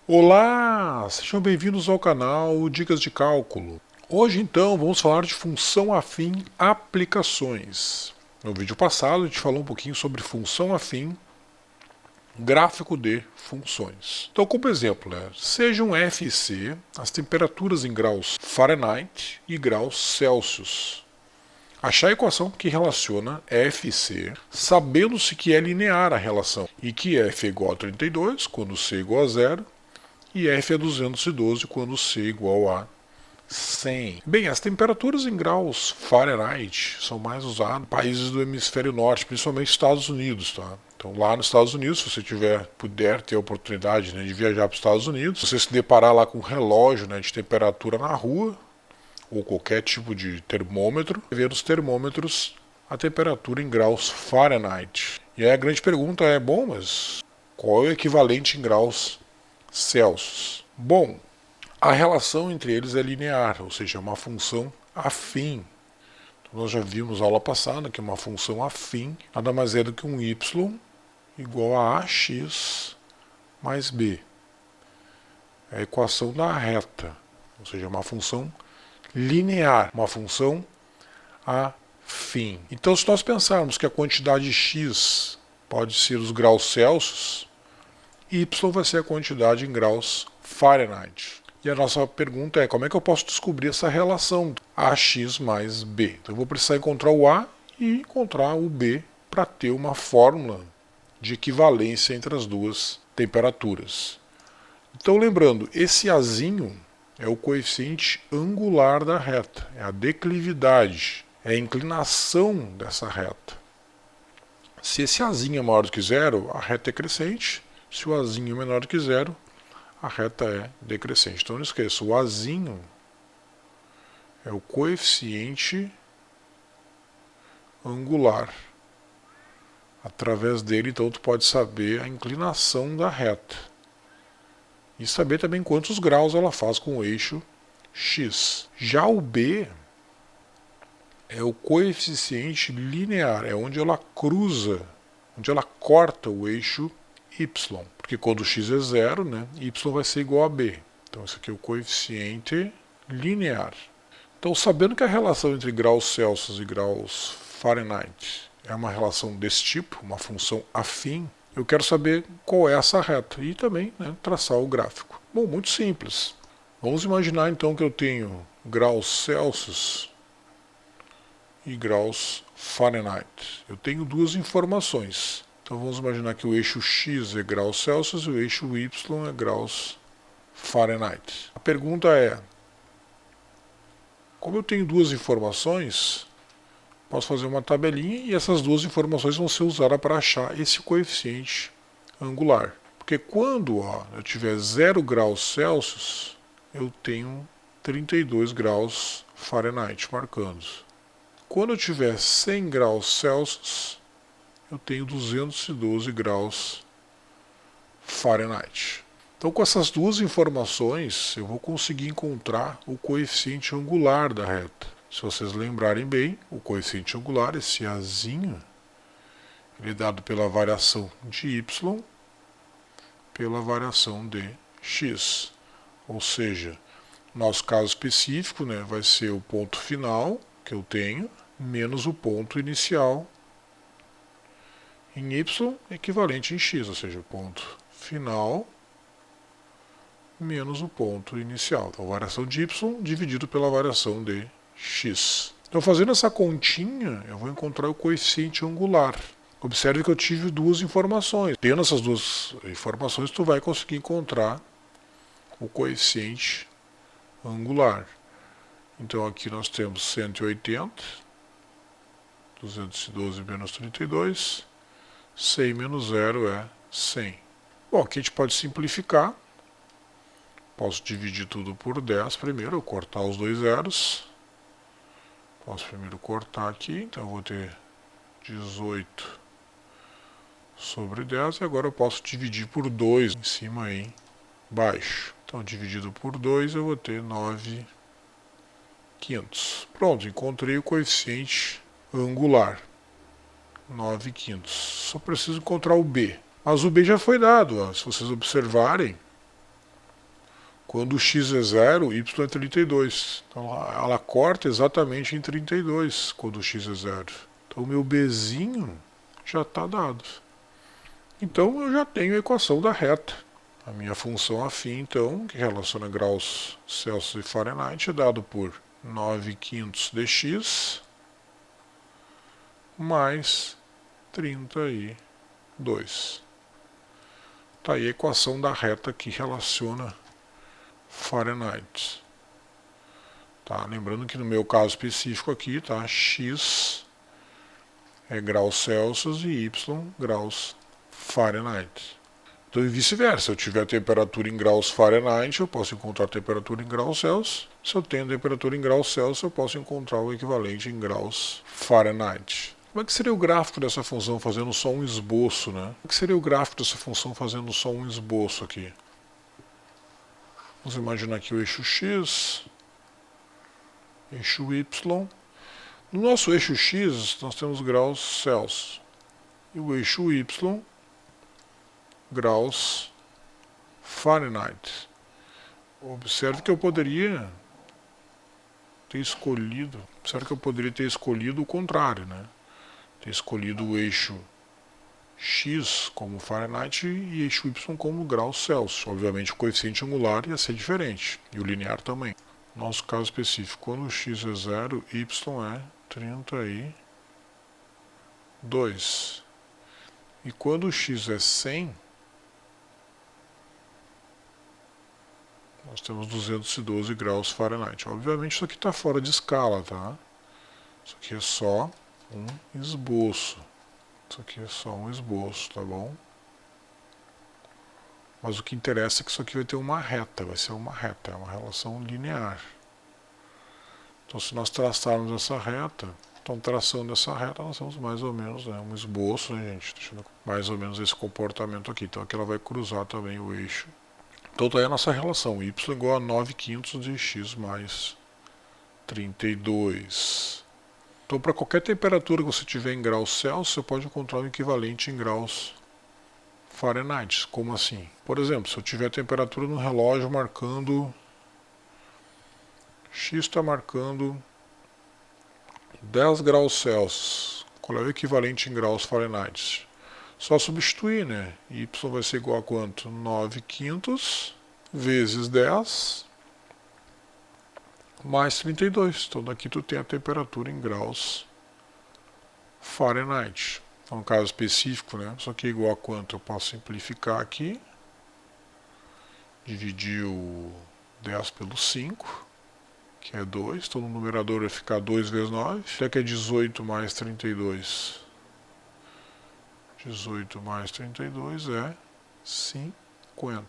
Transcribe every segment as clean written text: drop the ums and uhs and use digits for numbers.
Olá, sejam bem-vindos ao canal Dicas de Cálculo. Hoje então vamos falar de função afim aplicações. No vídeo passado a gente falou um pouquinho sobre função afim, gráfico de funções. Então, como exemplo, sejam F e C as temperaturas em graus Fahrenheit e graus Celsius. Achar a equação que relaciona F e C, sabendo-se que é linear a relação e que F é igual a 32 quando C é igual a zero, e F é 212 quando C é igual a 100. Bem, as temperaturas em graus Fahrenheit são mais usadas em países do hemisfério norte, principalmente Estados Unidos, tá? Então lá nos Estados Unidos, se você puder ter a oportunidade de viajar para os Estados Unidos, se você se deparar lá com um relógio de temperatura na rua, ou qualquer tipo de termômetro, ver os termômetros a temperatura em graus Fahrenheit. E aí a grande pergunta é, bom, mas qual é o equivalente em graus Celsius? Bom, a relação entre eles é linear, ou seja, é uma função afim. Então, nós já vimos na aula passada que uma função afim nada mais é do que um y igual a ax mais b. É a equação da reta, ou seja, uma função linear, uma função afim. Então, se nós pensarmos que a quantidade x pode ser os graus Celsius, y vai ser a quantidade em graus Fahrenheit. E a nossa pergunta é, como é que eu posso descobrir essa relação ax mais b? Então eu vou precisar encontrar o a e encontrar o b para ter uma fórmula de equivalência entre as duas temperaturas. Então lembrando, esse azinho é o coeficiente angular da reta, é a declividade, é a inclinação dessa reta. Se esse azinho é maior do que zero, a reta é crescente. Se o azinho é menor do que zero, a reta é decrescente. Então não esqueça, o azinho é o coeficiente angular. Através dele, então, tu pode saber a inclinação da reta. E saber também quantos graus ela faz com o eixo x. Já o b é o coeficiente linear, é onde ela cruza, onde ela corta o eixo y, porque quando x é zero, y vai ser igual a b. Então esse aqui é o coeficiente linear. Então, sabendo que a relação entre graus Celsius e graus Fahrenheit é uma relação desse tipo, uma função afim, eu quero saber qual é essa reta e também traçar o gráfico. Bom, muito simples. Vamos imaginar então que eu tenho graus Celsius e graus Fahrenheit. Eu tenho duas informações. Então vamos imaginar que o eixo x é graus Celsius e o eixo y é graus Fahrenheit. A pergunta é, como eu tenho duas informações, posso fazer uma tabelinha e essas duas informações vão ser usadas para achar esse coeficiente angular. Porque quando eu tiver 0 graus Celsius, eu tenho 32 graus Fahrenheit marcando. Quando eu tiver 100 graus Celsius, eu tenho 212 graus Fahrenheit. Então, com essas duas informações, eu vou conseguir encontrar o coeficiente angular da reta. Se vocês lembrarem bem, o coeficiente angular, esse azinho, ele é dado pela variação de y pela variação de x. Ou seja, no nosso caso específico, vai ser o ponto final que eu tenho, menos o ponto inicial em y equivalente em x, ou seja, o ponto final menos o ponto inicial. Então, a variação de y dividido pela variação de x. Então, fazendo essa continha, eu vou encontrar o coeficiente angular. Observe que eu tive duas informações. Tendo essas duas informações, tu vai conseguir encontrar o coeficiente angular. Então, aqui nós temos 180, 212 menos 32, 100 menos 0 é 100. Bom, aqui a gente pode simplificar. Posso dividir tudo por 10 primeiro, cortar os dois zeros. Posso primeiro cortar aqui, então eu vou ter 18 sobre 10. E agora eu posso dividir por 2 em cima e embaixo. Então, dividido por 2, eu vou ter 9/500. Pronto, encontrei o coeficiente angular. 9/500. Só preciso encontrar o b. Mas o b já foi dado. Se vocês observarem, Quando x é 0, y é 32. Então ela corta exatamente em 32 quando x é 0. Então o meu bzinho já está dado. Então eu já tenho a equação da reta. A minha função afim, então, que relaciona graus Celsius e Fahrenheit, é dado por 9/5 dx mais 32. Está aí a equação da reta que relaciona Fahrenheit. Tá? Lembrando que no meu caso específico aqui, tá? X é graus Celsius e Y graus Fahrenheit. Então, e vice-versa. Se eu tiver a temperatura em graus Fahrenheit, eu posso encontrar a temperatura em graus Celsius. Se eu tenho a temperatura em graus Celsius, eu posso encontrar o equivalente em graus Fahrenheit. Como é que seria o gráfico dessa função fazendo só um esboço, né? Como é que seria o gráfico dessa função fazendo só um esboço aqui? Vamos imaginar aqui o eixo X, eixo Y. No nosso eixo X, nós temos graus Celsius. E o eixo Y, graus Fahrenheit. Observe que eu poderia ter escolhido o contrário, né? Ter escolhido o eixo X como Fahrenheit e eixo Y como graus Celsius. Obviamente o coeficiente angular ia ser diferente, e o linear também. No nosso caso específico, quando x é 0, y é 32. E quando x é 100, nós temos 212 graus Fahrenheit. Obviamente isso aqui está fora de escala, tá? Isso aqui é só um esboço. Isso aqui é só um esboço, tá bom? Mas o que interessa é que isso aqui vai ter uma reta, vai ser uma reta, é uma relação linear. Então se nós traçarmos essa reta, então traçando essa reta nós temos mais ou menos, né, um esboço, né, gente? Deixando mais ou menos esse comportamento aqui. Então aqui ela vai cruzar também o eixo. Então tá aí a nossa relação, y igual a 9/5 de x mais 32. Então para qualquer temperatura que você tiver em graus Celsius, você pode encontrar o equivalente em graus Fahrenheit. Como assim? Por exemplo, se eu tiver a temperatura no relógio marcando... X está marcando 10 graus Celsius. Qual é o equivalente em graus Fahrenheit? Só substituir, né? Y vai ser igual a quanto? 9/5 vezes 10 mais 32. Então daqui tu tem a temperatura em graus Fahrenheit. Então, um caso específico, né? Isso aqui é igual a quanto? Eu posso simplificar aqui. Dividir o 10 pelo 5, que é 2. Então no numerador vai ficar 2 vezes 9. Isso que é 18 mais 32. 18 mais 32 é 50.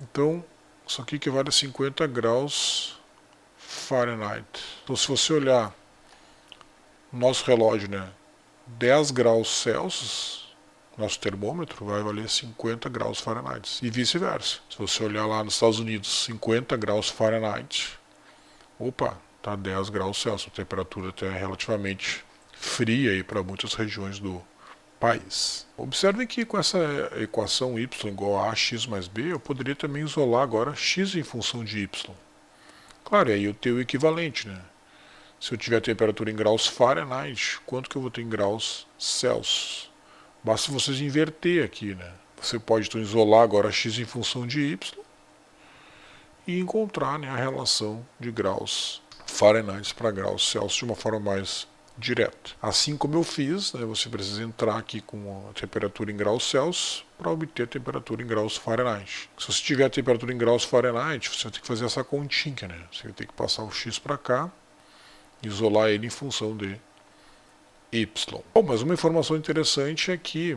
Então, isso aqui equivale a 50 graus Fahrenheit. Então, se você olhar no nosso relógio, né, 10 graus Celsius, nosso termômetro vai valer 50 graus Fahrenheit. E vice-versa. Se você olhar lá nos Estados Unidos, 50 graus Fahrenheit, opa, tá 10 graus Celsius. A temperatura até é relativamente fria aí para muitas regiões do país. Observem que com essa equação y igual a ax mais b, eu poderia também isolar agora x em função de y. Claro, aí eu tenho o equivalente, né? Se eu tiver a temperatura em graus Fahrenheit, quanto que eu vou ter em graus Celsius? Basta vocês inverter aqui, né? Você pode então isolar agora x em função de y e encontrar, né, a relação de graus Fahrenheit para graus Celsius de uma forma mais direta. Assim como eu fiz, né, você precisa entrar aqui com a temperatura em graus Celsius para obter a temperatura em graus Fahrenheit. Se você tiver a temperatura em graus Fahrenheit, você vai ter que fazer essa continha, né? Você vai ter que passar o x para cá, isolar ele em função de y. Bom, mas uma informação interessante é que,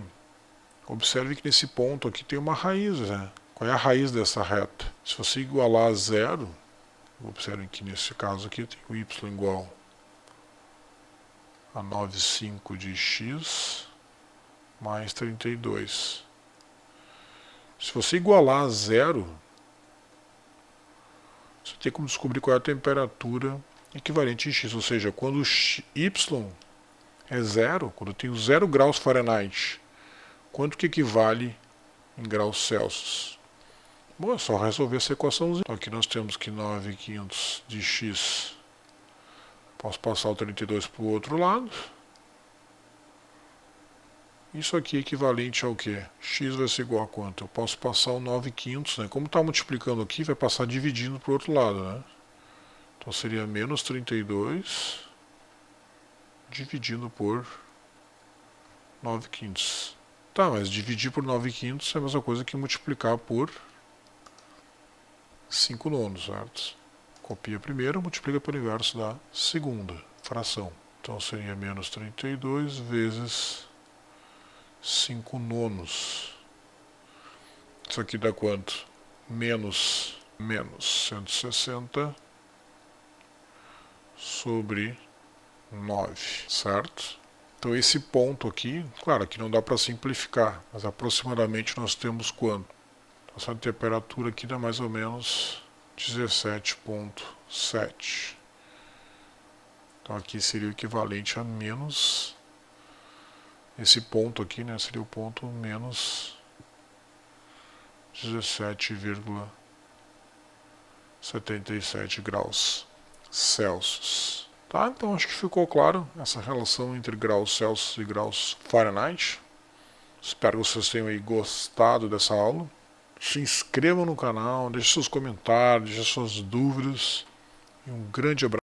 observe que nesse ponto aqui tem uma raiz, né? Qual é a raiz dessa reta? Se você igualar a zero, observe que nesse caso aqui tem o y igual a 9/5 de x mais 32. Se você igualar a zero, você tem como descobrir qual é a temperatura equivalente em x, ou seja, quando y é zero, quando eu tenho 0 graus Fahrenheit, quanto que equivale em graus Celsius? Bom, é só resolver essa equaçãozinha. Então aqui nós temos que 9/5 de x. Posso passar o 32 para o outro lado. Isso aqui é equivalente ao quê? X vai ser igual a quanto? Eu posso passar o 9/5, né? Como está multiplicando aqui, vai passar dividindo para o outro lado, né? Então seria menos 32 dividindo por 9/5. Tá, mas dividir por 9/5 é a mesma coisa que multiplicar por 5/9, certo? Copia a primeira, multiplica pelo inverso da segunda fração. Então seria menos 32 vezes 5/9. Isso aqui dá quanto? Menos 160 sobre 9, certo? Então esse ponto aqui, claro, aqui não dá para simplificar, mas aproximadamente nós temos quanto? Essa temperatura aqui dá mais ou menos 17,7. Então aqui seria o equivalente a menos, esse ponto aqui, né, seria o ponto menos 17,77 graus Celsius. Tá, então acho que ficou claro essa relação entre graus Celsius e graus Fahrenheit. Espero que vocês tenham aí gostado dessa aula. Se inscrevam no canal, deixe seus comentários, deixe suas dúvidas. E um grande abraço.